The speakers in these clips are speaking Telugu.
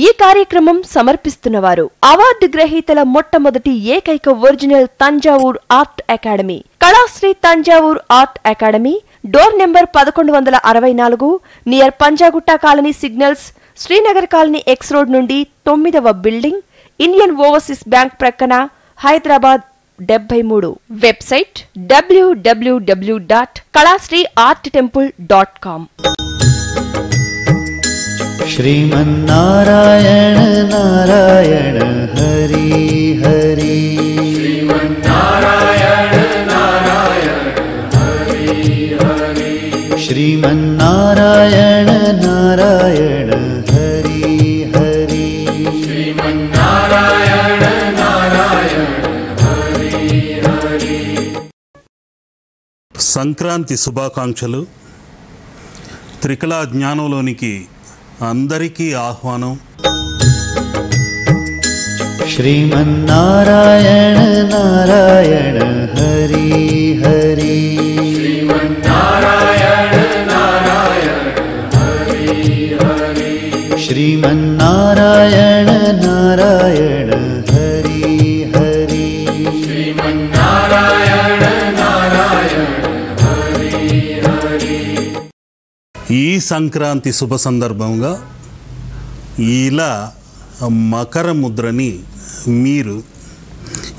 ఈ కార్యక్రమం సమర్పిస్తున్నవారు అవార్డు గ్రహీతల మొట్టమొదటి ఏకైక original Thanjavur art academy, Kalasri Thanjavur art academy, door number 1164, near Panjagutta colony signals, Srinagar colony X road నుండి 9వ బిల్డింగ్, ఇండియన్ ఓవర్సీస్ బ్యాంక్ ప్రక్కన, హైదరాబాద్ 73. Website www.kalasriarttemple.com. श्रीमन्नारायण नारायण हरि हरि, श्रीमन्नारायण नारायण हरि हरि, श्रीमन्नारायण नारायण हरि हरि, श्रीमन्नारायण नारायण हरि हरि. సంక్రాంతి శుభాకాంక్షలు. త్రికళా జ్ఞానంలోనికి అందరికీ ఆహ్వానం. श्रीमन्नारायण नारायण हरि हरि, श्रीमन्नारायण नारायण हरि हरि, श्रीमन्नारायण नारायण हरि हरि, श्रीमन्नारायण नारायण हरि हरि. ఈ సంక్రాంతి శుభ సందర్భంగా ఇలా మకర ముద్రని మీరు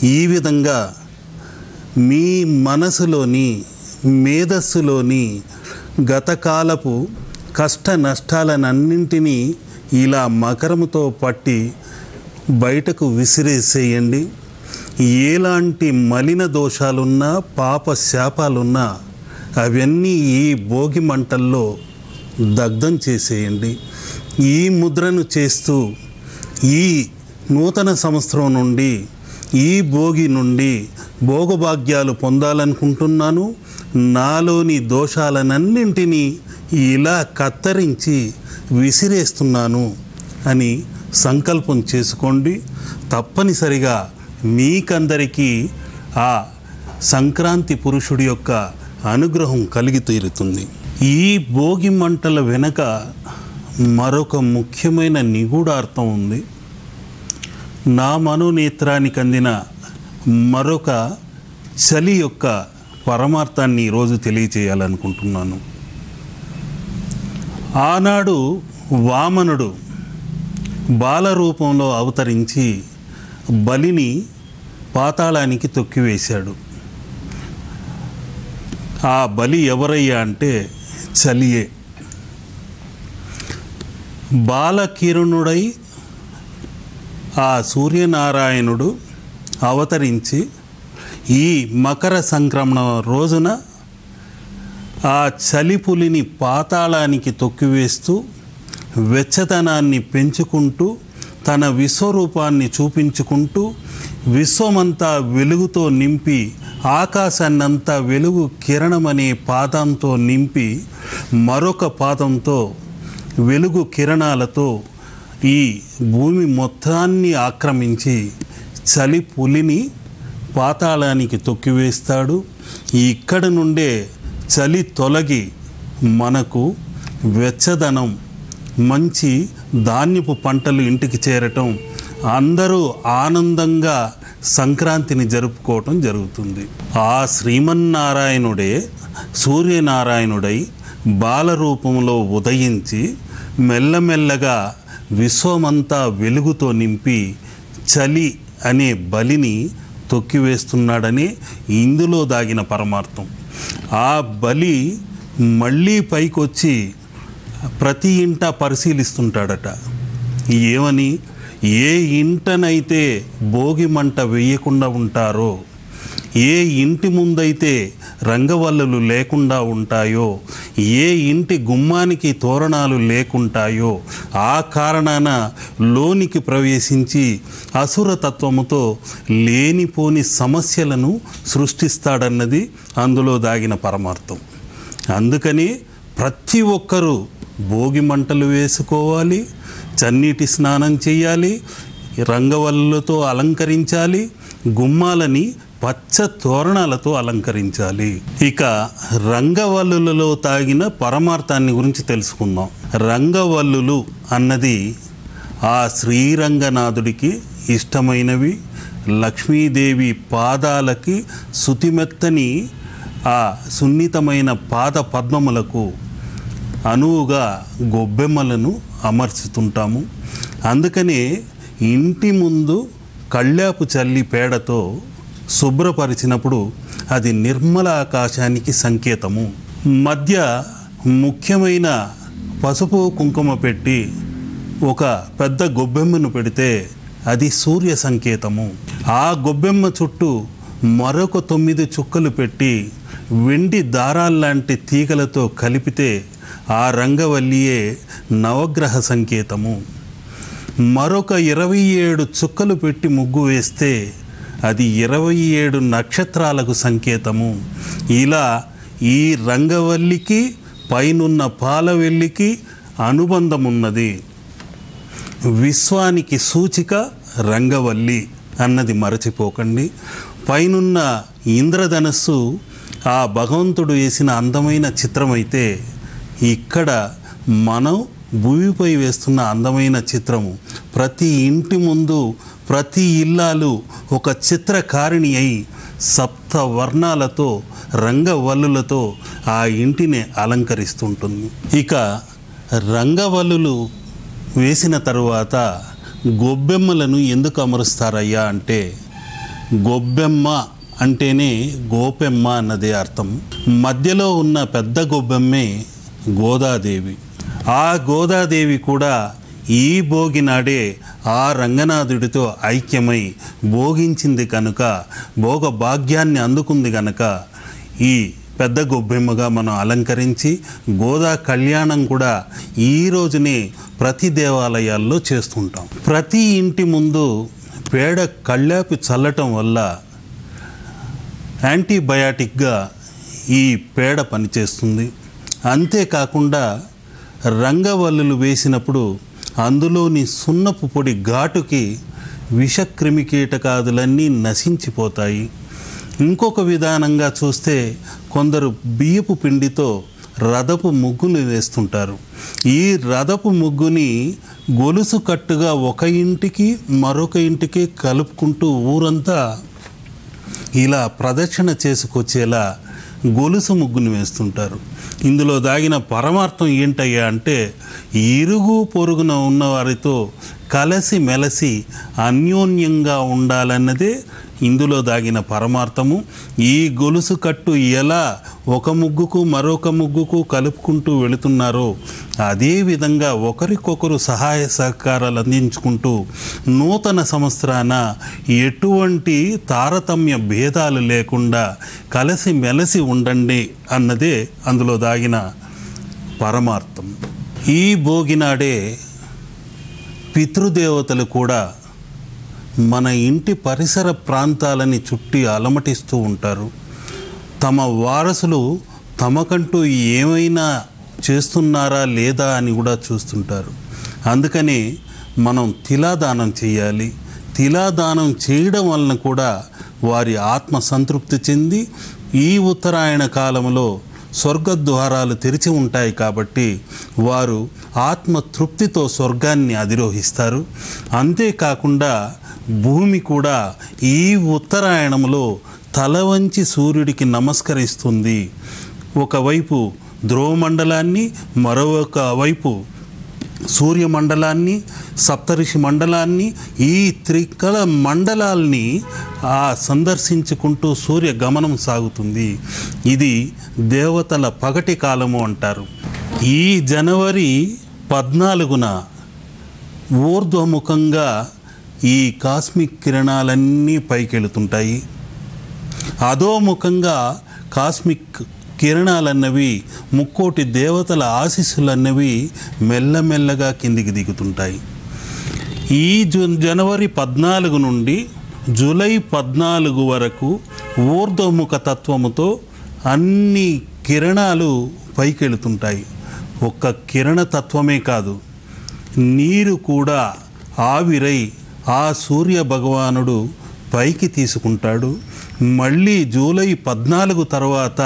ఈ విధంగా మీ మనసులోని మేధస్సులోని గతకాలపు కష్ట నష్టాలన్నింటినీ ఇలా మకరముతో పట్టి బయటకు విసిరేసేయండి. ఎలాంటి మలిన దోషాలున్నా పాప శాపాలున్నా అవన్నీ ఈ భోగి మంటల్లో దగ్ధం చేసేయండి. ఈ ముద్రను చేస్తూ ఈ నూతన సంవత్సరం నుండి ఈ భోగి నుండి భోగభాగ్యాలు పొందాలనుకుంటున్నాను. నాలోని దోషాలనన్నింటినీ ఇలా కత్తరించి విసిరేస్తున్నాను అని సంకల్పం చేసుకోండి. తప్పనిసరిగా మీకందరికీ ఆ సంక్రాంతి పురుషుడి యొక్క అనుగ్రహం కలిగి తీరుతుంది. ఈ భోగి మంటల వెనుక మరొక ముఖ్యమైన నిగూఢార్థం ఉంది. నా మనోనేత్రానికి అందిన మరొక చలి యొక్క పరమార్థాన్ని ఈరోజు తెలియచేయాలనుకుంటున్నాను. ఆనాడు వామనుడు బాలరూపంలో అవతరించి బలిని పాతాళానికి తొక్కివేశాడు. ఆ బలి ఎవరయ్యా అంటే చలియే. బాలకిరణుడై ఆ సూర్యనారాయణుడు అవతరించి ఈ మకర సంక్రమణ రోజున ఆ చలిపులిని పాతాళానికి తొక్కివేస్తూ వెచ్చదనాన్ని పెంచుకుంటూ తన విశ్వరూపాన్ని చూపించుకుంటూ విశ్వమంతా వెలుగుతో నింపి ఆకాశాన్నంతా వెలుగు కిరణమనే పాదంతో నింపి మరొక పాదంతో వెలుగు కిరణాలతో ఈ భూమి మొత్తాన్ని ఆక్రమించి చలి పులిని పాతాళానికి తొక్కివేస్తాడు. ఇక్కడ నుండే చలి తొలగి మనకు వెచ్చదనం, మంచి ధాన్యపు పంటలు ఇంటికి చేరటం, అందరూ ఆనందంగా సంక్రాంతిని జరుపుకోవటం జరుగుతుంది. ఆ శ్రీమన్నారాయణుడే సూర్యనారాయణుడై బాలరూపంలో ఉదయించి మెల్లమెల్లగా విశ్వమంతా వెలుగుతో నింపి చలి అనే బలిని తొక్కివేస్తున్నాడనే ఇందులో దాగిన పరమార్థం. ఆ బలి మళ్ళీ పైకొచ్చి ప్రతి ఇంట పరిశీలిస్తుంటాడట. ఏమని? ఏ ఇంటనైతే భోగి మంట వేయకుండా ఉంటారో, ఏ ఇంటి ముందైతే రంగవల్లులు లేకుండా ఉంటాయో, ఏ ఇంటి గుమ్మానికి తోరణాలు లేకుంటాయో, ఆ కారణాన లోనికి ప్రవేశించి అసురతత్వముతో లేనిపోని సమస్యలను సృష్టిస్తాడన్నది అందులో దాగిన పరమార్థం. అందుకని ప్రతి ఒక్కరూ భోగి మంటలు వేసుకోవాలి, చన్నీటి స్నానం చేయాలి, రంగవల్లులతో అలంకరించాలి, గుమ్మాలని పచ్చ తోరణాలతో అలంకరించాలి. ఇక రంగవల్లులలో తాగిన పరమార్థాన్ని గురించి తెలుసుకుందాం. రంగవల్లులు అన్నది ఆ శ్రీరంగనాథుడికి ఇష్టమైనవి, లక్ష్మీదేవి పాదాలకి శుతిమెత్తని ఆ సున్నితమైన పాద పద్మములకు అనువుగా గొబ్బెమ్మలను అమర్చుతుంటాము. అందుకనే ఇంటి ముందు కళ్యాపు చల్లి పేడతో శుభ్రపరిచినప్పుడు అది నిర్మల ఆకాశానికి సంకేతము. మధ్య ముఖ్యమైన పసుపు కుంకుమ పెట్టి ఒక పెద్ద గొబ్బెమ్మను పెడితే అది సూర్య సంకేతము. ఆ గొబ్బెమ్మ చుట్టూ మరొక 9 చుక్కలు పెట్టి వెండి దారాల్లాంటి తీగలతో కలిపితే ఆ రంగవల్లియే నవగ్రహ సంకేతము. మరొక 27 చుక్కలు పెట్టి ముగ్గు వేస్తే అది 27 నక్షత్రాలకు సంకేతము. ఇలా ఈ రంగవల్లికి పైనున్న పాలవెల్లికి అనుబంధం ఉన్నది. విశ్వానికి సూచిక రంగవల్లి అన్నది మరచిపోకండి. పైనున్న ఇంద్రధనస్సు ఆ భగవంతుడు వేసిన అందమైన చిత్రమైతే ఇక్కడ మనం భూమిపై వేస్తున్న అందమైన చిత్రము. ప్రతి ఇంటి ముందు ప్రతి ఇల్లాలు ఒక చిత్రకారిణి అయి సప్త వర్ణాలతో రంగవల్లులతో ఆ ఇంటిని అలంకరిస్తుంటుంది. ఇక రంగవల్లులు వేసిన తరువాత గొబ్బెమ్మలను ఎందుకు అమరుస్తారయ్యా అంటే, గొబ్బెమ్మ అంటేనే గోపెమ్మ అన్నదే అర్థం. మధ్యలో ఉన్న పెద్ద గొబ్బెమ్మే గోదాదేవి. ఆ గోదాదేవి కూడా ఈ భోగి నాడే ఆ రంగనాథుడితో ఐక్యమై భోగించింది కనుక, భోగ భాగ్యాన్ని అందుకుంది కనుక ఈ పెద్ద గొబ్బెమ్మగా మనం అలంకరించి గోదా కళ్యాణం కూడా ఈ రోజునే ప్రతి దేవాలయాల్లో చేస్తుంటాం. ప్రతి ఇంటి ముందు పేడ కళ్ళాపి చల్లటం వల్ల యాంటీబయాటిక్గా ఈ పేడ పనిచేస్తుంది. అంతేకాకుండా రంగవల్లులు వేసినప్పుడు అందులోని సున్నపు పొడి ఘాటుకి విషక్రిమి కీటకాదులన్నీ నశించిపోతాయి. ఇంకొక విధానంగా చూస్తే కొందరు బియ్యపు పిండితో రథపు ముగ్గును వేస్తుంటారు. ఈ రథపు ముగ్గుని గొలుసు కట్టుగా ఒక ఇంటికి మరొక ఇంటికి కలుపుకుంటూ ఊరంతా ఇలా ప్రదక్షిణ చేసుకొచ్చేలా గొలుసు ముగ్గును వేస్తుంటారు. ఇందులో దాగిన పరమార్థం ఏంటయ్యా అంటే, ఇరుగు పొరుగున ఉన్నవారితో కలసి మెలసి అన్యోన్యంగా ఉండాలన్నదే ఇందులో దాగిన పరమార్థము. ఈ గొలుసు కట్టు ఎలా ఒక ముగ్గుకు మరొక ముగ్గుకు కలుపుకుంటూ వెళుతున్నారో అదేవిధంగా ఒకరికొకరు సహాయ సహకారాలు అందించుకుంటూ నూతన సంవత్సరాన ఎటువంటి తారతమ్య భేదాలు లేకుండా కలిసి మెలసి ఉండండి అన్నదే అందులో దాగిన పరమార్థం. ఈ భోగినాడే పితృదేవతలు కూడా మన ఇంటి పరిసర ప్రాంతాలని చుట్టి అలమటిస్తూ ఉంటారు. తమ వారసులు తమకంటూ ఏమైనా చేస్తున్నారా లేదా అని కూడా చూస్తుంటారు. అందుకనే మనం తిలాదానం చేయాలి. తిలాదానం చేయడం వలన కూడా వారి ఆత్మ సంతృప్తి చెంది ఈ ఉత్తరాయణ కాలంలో స్వర్గద్వారాలు తెరిచి ఉంటాయి కాబట్టి వారు ఆత్మతృప్తితో స్వర్గాన్ని అధిరోహిస్తారు. అంతేకాకుండా భూమి కూడా ఈ ఉత్తరాయణంలో తల వంచి సూర్యుడికి నమస్కరిస్తుంది. ఒకవైపు ధ్రువమండలాన్ని, మరొక వైపు సూర్యమండలాన్ని, సప్తఋషి మండలాన్ని, ఈ త్రికల మండలాల్ని సందర్శించుకుంటూ సూర్య గమనం సాగుతుంది. ఇది దేవతల పగటి కాలము అంటారు. ఈ జనవరి 14న ఊర్ధ్వముఖంగా ఈ కాస్మిక్ కిరణాలన్నీ పైకెళుతుంటాయి. అధోముఖంగా కాస్మిక్ కిరణాలన్నవి ముక్కోటి దేవతల ఆశీస్సులన్నవి మెల్లమెల్లగా కిందికి దిగుతుంటాయి. ఈ జనవరి 14 నుండి జూలై 14 వరకు ఊర్ధ్వముఖ తత్వముతో అన్ని కిరణాలు పైకెళుతుంటాయి. ఒక్క కిరణ తత్వమే కాదు, నీరు కూడా ఆవిరై ఆ సూర్య భగవానుడు పైకి తీసుకుంటాడు. మళ్ళీ జూలై 14 తర్వాత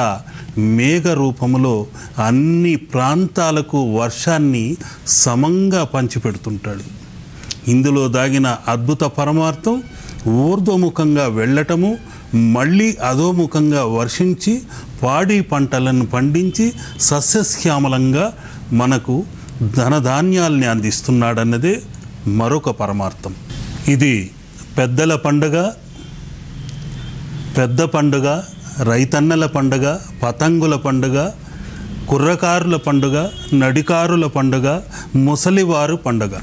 మేఘ రూపంలో అన్ని ప్రాంతాలకు వర్షాన్ని సమంగా పంచిపెడుతుంటాడు. ఇందులో దాగిన అద్భుత పరమార్థం ఊర్ధ్వముఖంగా వెళ్ళటము, మళ్ళీ అధోముఖంగా వర్షించి పాడి పంటలను పండించి సస్యశ్యామలంగా మనకు ధనధాన్యాల్ని అందిస్తున్నాడన్నదే మరొక పరమార్థం. ఇది పెద్దల పండుగ, పెద్ద పండుగ, రైతన్నల పండుగ, పతంగుల పండుగ, కుర్రకారుల పండుగ, నడికారుల పండుగ, ముసలివారు పండుగ.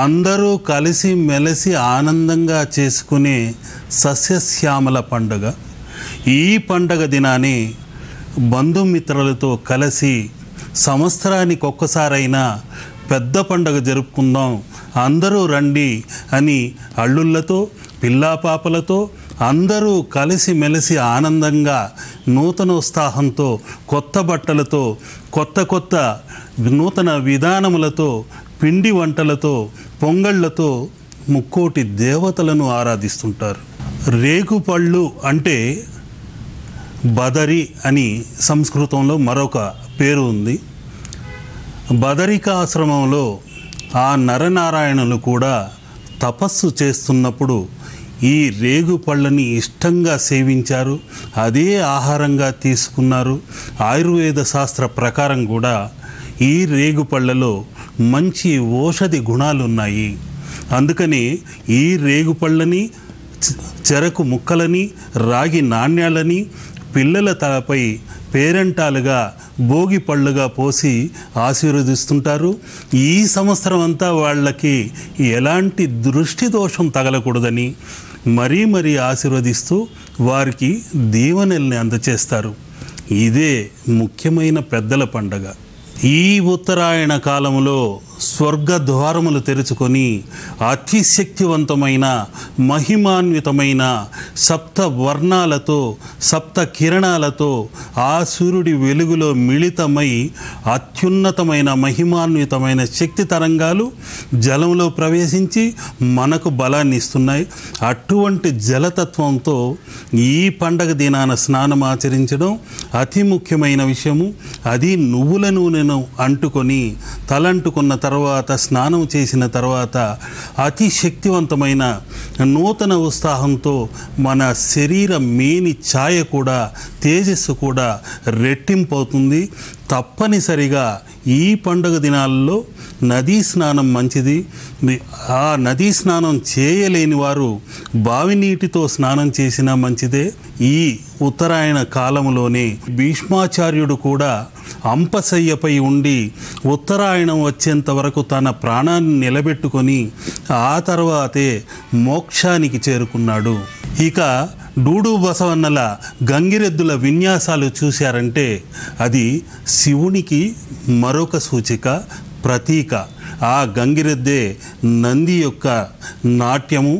అందరూ కలిసి మెలిసి ఆనందంగా చేసుకునే సస్యశ్యామల పండుగ. ఈ పండుగ దినాన్ని బంధుమిత్రులతో కలిసి సంవత్సరానికి ఒక్కసారైనా పెద్ద పండుగ జరుపుకుందాం, అందరూ రండి అని అల్లుళ్ళతో పిల్లాపాపలతో అందరూ కలిసి మెలిసి ఆనందంగా నూతనోత్సాహంతో కొత్త బట్టలతో కొత్త నూతన విధానములతో పిండి వంటలతో పొంగళ్ళతో ముక్కోటి దేవతలను ఆరాధిస్తుంటారు. రేగుపళ్ళు అంటే బదరి అని సంస్కృతంలో మరొక పేరు ఉంది. బదరికాశ్రమంలో ఆ నరనారాయణులు కూడా తపస్సు చేస్తున్నప్పుడు ఈ రేగుపళ్ళని ఇష్టంగా సేవించారు, అదే ఆహారంగా తీసుకున్నారు. ఆయుర్వేద శాస్త్ర ప్రకారం కూడా ఈ రేగుపళ్ళలో మంచి ఔషధి గుణాలు ఉన్నాయి. అందుకని ఈ రేగుపళ్ళని, చెరకు ముక్కలని, రాగి నాణ్యాలని పిల్లల తలపై పేరంటాలుగా భోగి పళ్ళుగా పోసి ఆశీర్వదిస్తుంటారు. ఈ సంవత్సరం అంతా వాళ్ళకి ఎలాంటి దృష్టి దోషం తగలకూడదని మరీ ఆశీర్వదిస్తూ వారికి దీవెనల్ని అందచేస్తారు. ఇదే ముఖ్యమైన పెద్దల పండగ. ఈ ఉత్తరాయణ కాలంలో స్వర్గ ద్వారములు తెరుచుకొని అతి శక్తివంతమైన మహిమాన్వితమైన సప్త వర్ణాలతో సప్త కిరణాలతో ఆ సూర్యుడి వెలుగులో మిళితమై అత్యున్నతమైన మహిమాన్వితమైన శక్తి తరంగాలు జలంలో ప్రవేశించి మనకు బలాన్ని ఇస్తున్నాయి. అటువంటి జలతత్వంతో ఈ పండగ దినాన స్నానం ఆచరించడం అతి ముఖ్యమైన విషయము. అది నువ్వుల నూనెను అంటుకొని తలంటుకున్న తర్వాత స్నానం చేసిన తర్వాత అతి శక్తివంతమైన నూతన ఉత్సాహంతో మన శరీర మేని ఛాయ కూడా తేజస్సు కూడా రెట్టింపవుతుంది. తప్పనిసరిగా ఈ పండుగ దినాల్లో నదీ స్నానం మంచిది. ఆ నదీ స్నానం చేయలేని వారు బావి నీటితో స్నానం చేసినా మంచిదే. ఈ ఉత్తరాయణ కాలంలోనే భీష్మాచార్యుడు కూడా అంపశయ్యపై ఉండి ఉత్తరాయణం వచ్చేంత వరకు తన ప్రాణాన్ని నిలబెట్టుకొని ఆ తర్వాతే మోక్షానికి చేరుకున్నాడు. ఇక డూడు బసవన్నల గంగిరెద్దుల విన్యాసాలు చూశారంటే అది శివునికి మరొక సూచిక, ప్రతీక. ఆ గంగిరెద్దే నంది యొక్క నాట్యము,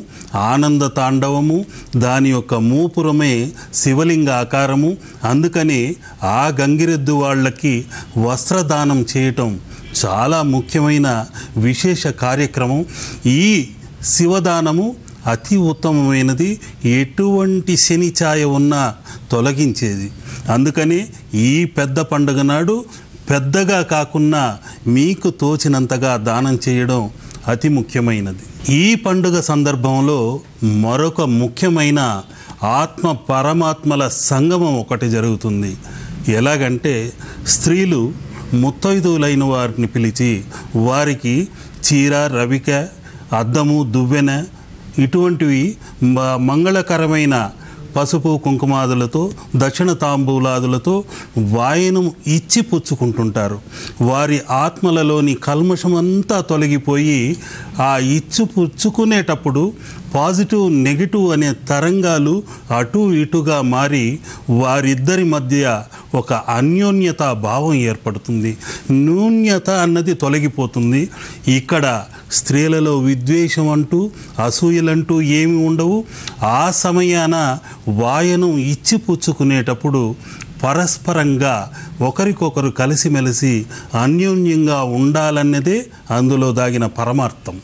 ఆనంద తాండవము, దాని యొక్క మూపురమే శివలింగ ఆకారము. అందుకని ఆ గంగిరెద్దు వాళ్ళకి వస్త్రదానం చేయటం చాలా ముఖ్యమైన విశేష కార్యక్రమం. ఈ శివదానము అతి ఉత్తమమైనది, ఎటువంటి శని ఛాయ ఉన్నా తొలగించేది. అందుకని ఈ పెద్ద పండుగ నాడు పెద్దగా కాకుండా మీకు తోచినంతగా దానం చేయడం అతి ముఖ్యమైనది. ఈ పండుగ సందర్భంలో మరొక ముఖ్యమైన ఆత్మ పరమాత్మల సంగమం ఒకటి జరుగుతుంది. ఎలాగంటే స్త్రీలు ముత్తైదువులైన వారిని పిలిచి వారికి చీర, రవిక, అద్దము, దువ్వెన ఇటువంటివి మంగళకరమైన పసుపు కుంకుమాదులతో దక్షిణ తాంబూలాదులతో వాయనం ఇచ్చి పుచ్చుకుంటుంటారు. వారి ఆత్మలలోని కల్మషమంతా తొలగిపోయి ఆ ఇచ్చు పుచ్చుకునేటప్పుడు పాజిటివ్ నెగిటివ్ అనే తరంగాలు అటు ఇటుగా మారి వారిద్దరి మధ్య ఒక అన్యోన్యతా భావం ఏర్పడుతుంది. న్యూన్యత అన్నది తొలగిపోతుంది. ఇక్కడ స్త్రీలలో విద్వేషం అంటూ అసూయలంటూ ఏమి ఉండవు. ఆ సమయాన వాయనం ఇచ్చి పుచ్చుకునేటప్పుడు పరస్పరంగా ఒకరికొకరు కలిసిమెలిసి అన్యోన్యంగా ఉండాలన్నదే అందులో దాగిన పరమార్థం.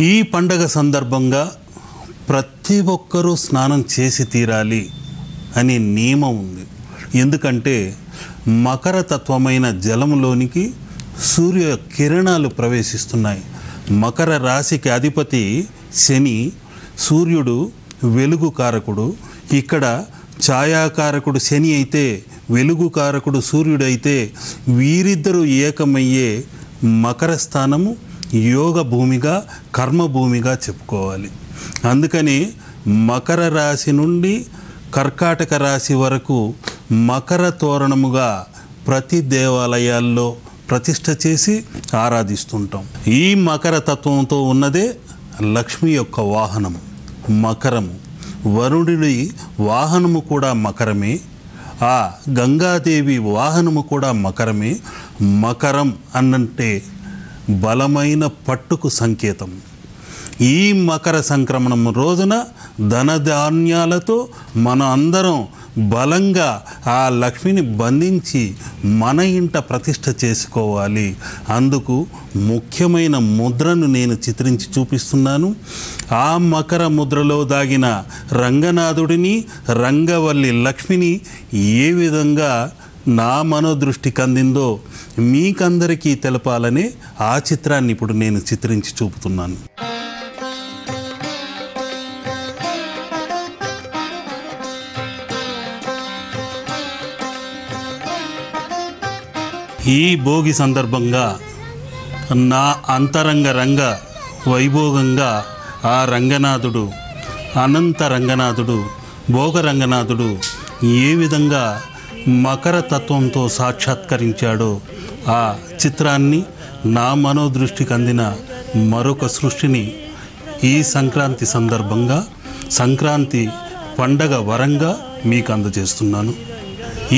ఈ పండగ సందర్భంగా ప్రతి ఒక్కరూ స్నానం చేసి తీరాలి అనే నియమం ఉంది. ఎందుకంటే మకర తత్వమైన జలంలోనికి సూర్య కిరణాలు ప్రవేశిస్తున్నాయి. మకర రాశికి అధిపతి శని, సూర్యుడు వెలుగు కారకుడు. ఇక్కడ ఛాయాకారకుడు శని అయితే, వెలుగు కారకుడు సూర్యుడైతే వీరిద్దరూ ఏకమయ్యే మకర స్థానము యోగ భూమిగా, కర్మభూమిగా చెప్పుకోవాలి. అందుకని మకర రాశి నుండి కర్కాటక రాశి వరకు మకర తోరణముగా ప్రతి దేవాలయాల్లో ప్రతిష్ఠ చేసి ఆరాధిస్తుంటాం. ఈ మకర తత్వంతో ఉన్నదే లక్ష్మి యొక్క వాహనం మకరము. వరుణుడి వాహనము కూడా మకరమే. ఆ గంగాదేవి వాహనము కూడా మకరమే. మకరం అన్నంటే బలమైన పట్టుకు సంకేతం. ఈ మకర సంక్రమణం రోజున ధనధాన్యాలతో మన అందరం బలంగా ఆ లక్ష్మిని బంధించి మన ఇంట ప్రతిష్ఠ చేసుకోవాలి. అందుకు ముఖ్యమైన ముద్రను నేను చిత్రించి చూపిస్తున్నాను. ఆ మకర ముద్రలో దాగిన రంగనాథుడిని, రంగవల్లి లక్ష్మిని ఏ విధంగా నా మనోదృష్టికి అందిందో మీకందరికీ తెలపాలనే ఆ చిత్రాన్ని ఇప్పుడు నేను చిత్రించి చూపుతున్నాను. ఈ భోగి సందర్భంగా నా అంతరంగ రంగ వైభోగంగా ఆ రంగనాథుడు, అనంత రంగనాథుడు, భోగ రంగనాథుడు ఏ విధంగా మకర తత్వంతో సాక్షాత్కరించాడో ఆ చిత్రాన్ని నా మనోదృష్టికి అందిన మరొక సృష్టిని ఈ సంక్రాంతి సందర్భంగా, సంక్రాంతి పండగ వరంగా మీకు అందజేస్తున్నాను.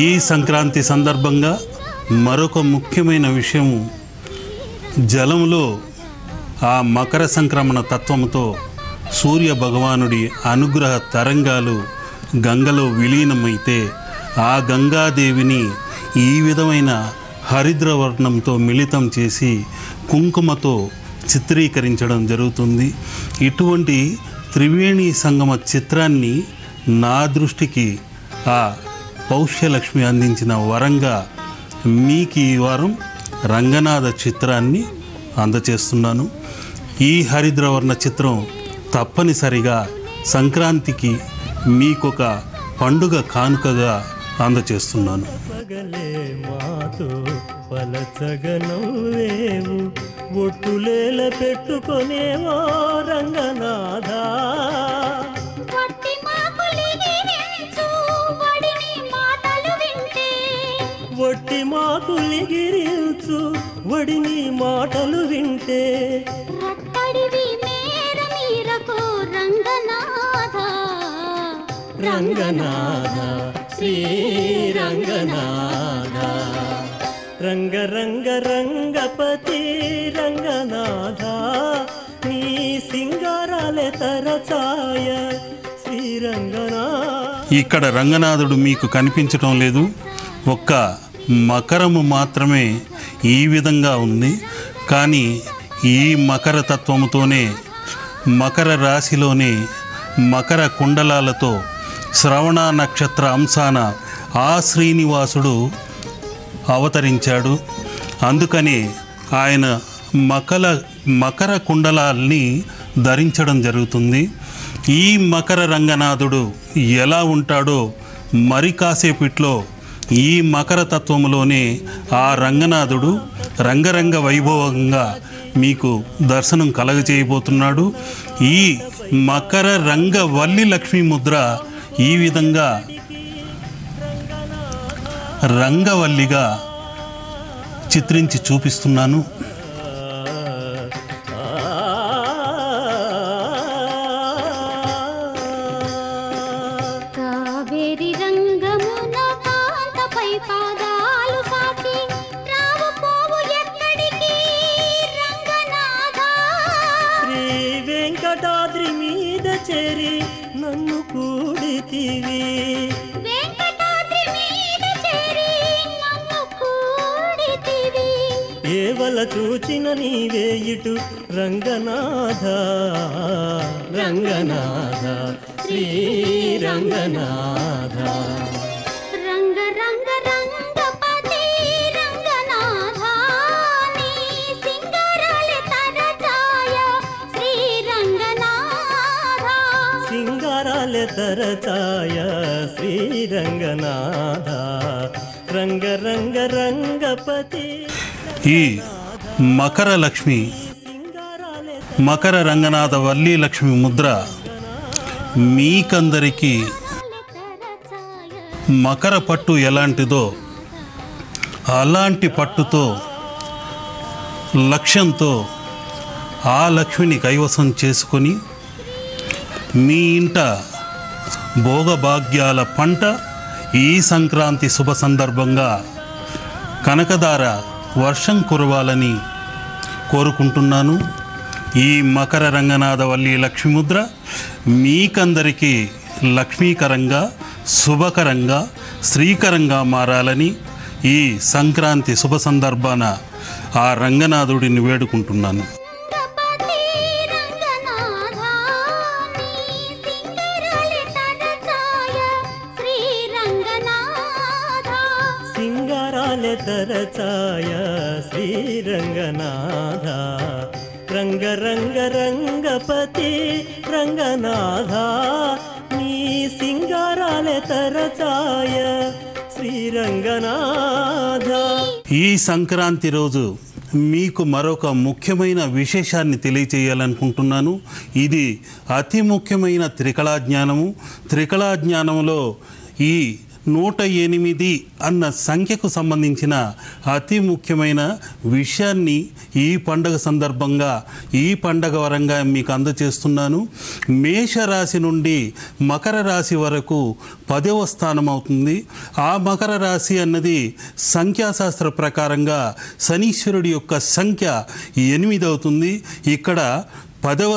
ఈ సంక్రాంతి సందర్భంగా మరొక ముఖ్యమైన విషయము, జలంలో ఆ మకర సంక్రమణ తత్వముతో సూర్య భగవానుడి అనుగ్రహ తరంగాలు గంగలో విలీనమైతే ఆ గంగాదేవిని ఈ విధమైన హరిద్రవర్ణంతో మిళితం చేసి కుంకుమతో చిత్రీకరించడం జరుగుతుంది. ఇటువంటి త్రివేణి సంగమ చిత్రాన్ని నా దృష్టికి ఆ పౌష్యలక్ష్మి అందించిన వరంగా మీకు ఈ వారం రంగనాథ చిత్రాన్ని అందచేస్తున్నాను. ఈ హరిద్రవర్ణ చిత్రం తప్పనిసరిగా సంక్రాంతికి మీకొక పండుగ కానుకగా అందచేస్తున్నాను. పలచగనవేవు ఒట్టులేల పెట్టుకొనేవో రంగనాథా, వట్టి మాకులిగిరిల్చు వడిని మాటలు వింటే రట్టడివి మేర మీరకు రంగనాథ, రంగనాథ శ్రీ రంగనాథ, రంగ రంగ రంగపతి రంగనాథ, నీ సింగారాలే తరచాయ శ్రీ రంగనాథ. ఇక్కడ రంగనాథుడు మీకు కనిపించటం లేదు, ఒక్క మకరము మాత్రమే ఈ విధంగా ఉంది. కానీ ఈ మకర తత్వముతోనే మకర రాశిలోనే మకర కుండలాలతో శ్రవణ నక్షత్ర అంశాన ఆ శ్రీనివాసుడు అవతరించాడు. అందుకనే ఆయన మకర కుండలాల్ని ధరించడం జరుగుతుంది. ఈ మకర రంగనాథుడు ఎలా ఉంటాడో మరి కాసేపట్లో ఈ మకర తత్వములోనే ఆ రంగనాథుడు రంగరంగ వైభవంగా మీకు దర్శనం కలగజేయబోతున్నాడు. ఈ మకర రంగవల్లి లక్ష్మీ ముద్ర ఈ విధంగా రంగవల్లిగా చిత్రించి చూపిస్తున్నాను. పాదాలు సాకి రావు పోవు ఎక్కడికి రంగనాథ, శ్రీ వెంకటాద్రి మీద చేరి నన్ను కూడితివి, వెంకటాద్రి మీద చేరి నన్ను చూచిన నీవే ఇటు రంగనాథ రంగనాథ శ్రీ రంగనాథ రంగ రంగ రంగపతి రంగనాథ నీ సింగారాలే తరచాయ శ్రీ రంగనాథ సింగారాలే తరచాయ శ్రీ రంగనాథ రంగ రంగ రంగపతి ఈ మకర లక్ష్మి మకర రంగనాథ వల్లి లక్ష్మి ముద్ర మీకందరికీ మకర పట్టు ఎలాంటిదో అలాంటి పట్టుతో లక్ష్యంతో ఆ లక్ష్మిని కైవసం చేసుకొని మీ ఇంట భోగభాగ్యాల పంట ఈ సంక్రాంతి శుభ సందర్భంగా కనకదార వర్షం కురవాలని కోరుకుంటున్నాను. ఈ మకర రంగనాథ వల్లి లక్ష్మీ ముద్ర మీకందరికీ లక్ష్మీకరంగా శుభకరంగా శ్రీకరంగా మారాలని ఈ సంక్రాంతి శుభ సందర్భాన ఆ రంగనాథుడిని వేడుకుంటున్నాను. సింగారాలే తరచాయ శ్రీ రంగనాథ రంగ రంగ రంగపతి రంగనాథ నీ సింగారాలే తరచాయ శ్రీ రంగనాథ. ఈ సంక్రాంతి రోజు మీకు మరొక ముఖ్యమైన విశేషాన్ని తెలియచేయాలనుకుంటున్నాను. ఇది అతి ముఖ్యమైన త్రికళాజ్ఞానము. త్రికళాజ్ఞానంలో ఈ 108 అన్న సంఖ్యకు సంబంధించిన అతి ముఖ్యమైన విషయాన్ని ఈ పండగ సందర్భంగా ఈ పండగ వరంగా మీకు అందజేస్తున్నాను. మేషరాశి నుండి మకర రాశి వరకు 10వ స్థానం అవుతుంది. ఆ మకర రాశి అన్నది సంఖ్యాశాస్త్ర ప్రకారంగా శనీశ్వరుడి యొక్క సంఖ్య 8 అవుతుంది. ఇక్కడ 10వ